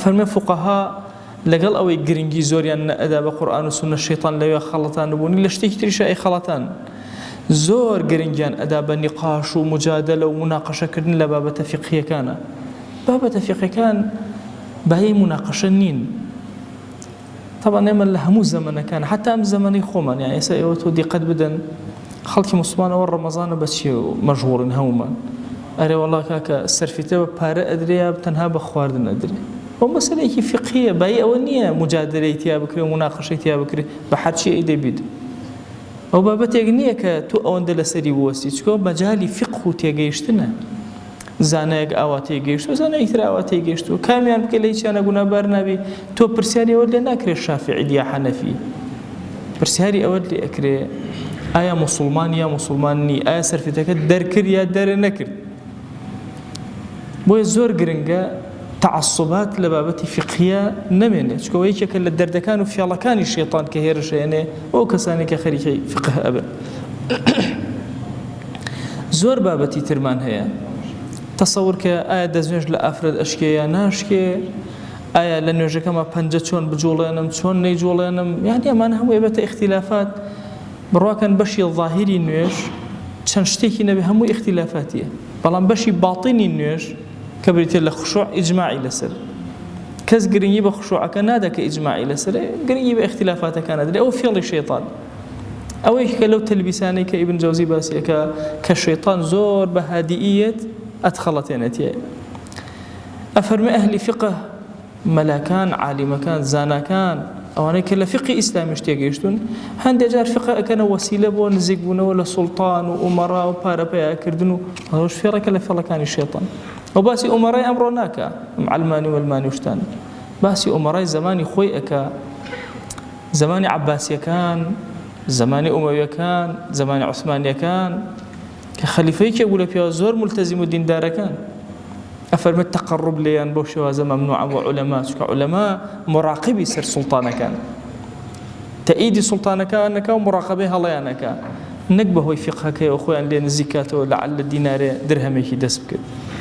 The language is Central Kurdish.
أفرمي فقهاء لقل أو يقرنجي زوريان أداب قرآن وسنة الشيطان لا خلطان نبوني لشتيك تريش أي خلطان زور قرنجان أداب نقاش ومجادلة ومناقشة كرن لبابة فقهية كان بابة فقهية كان بهي مناقشة نين طبعا يما لهمو زمن كان حتى أم زمني خوما يعني سيوتو دي قد بدن خلقي مسلمان والرمضان بس مشهور هوما أري والله كاكا السرفيتة بارا أدري بتنها بخواردن أدري ومسألة فقهية باي أولنية مجادلة تيا بكري ومناقشة تيا بكري بحد شيء إيدي بيد أو بابت يغنية كتو أوندل سري بوستي تكو مجالي فقه تيجيشتنا زانيك أواتي جيشتو زانيك ترى أواتي جيشتو كاميان بكليش أنا قلنا برنابي تو برسياري أولي ناكري الشافعي دي حنفي برسياري أولي أكري آية مسلمان يا مسلماني آية سرفيتك دركر يا در نكر بو زور قرنقا تعصبات لبابتي فقهية نمينة شكو هيك كل الدردكان وفي الله كان الشيطان كهيرش يعني أو كساني كخريجي فقه أبا زور بابتي ترمان هي تصور كآية دزنج لأفرد أشكي ناشكي آية لنوجه كما بنجتون بجولينم تون نيجولينم يعني أمانة هم يبت اختلافات برواكن بشي الظاهري نوش تشنشتكي نبي هم اختلافاتية بلان بشي باطني نوش كبريت له خشوع إجماعي لسر كز قريني بخشوع كان هذا كإجماعي لسر قريني باختلافاته كان هذا أو فعل الشيطان أو إيش لو تلبساني كابن جوزي باسي كالشيطان زور بهادئية أدخلت نتيجة أفرم أهل فقه ملاكان عالمكان زانكان أو أنا كلا فقه إسلامي اشتياجيشتون هندي جار فقه كان وسيلة بون زيجبونه ولا سلطان وأمراء وباربيا كردنو هذوش فيرا كلا فعل كان الشيطان وباسي أمراء أمرناك معلماني والماني وشتان باسي أمراء زماني خويك زماني عباسي كان زماني أموي كان زماني عثماني كان كخليفيك يقول فيها زور ملتزم الدين دار كان أفرم التقرب ليان بوشوا زمان ممنوع وعلماء كعلماء مراقبي سر سلطانه كان تأيدي سلطانه كان ومراقبه الله كان نقبه فقهك يا أخوان لين الزكاة لعل الدينار درهمه دسبك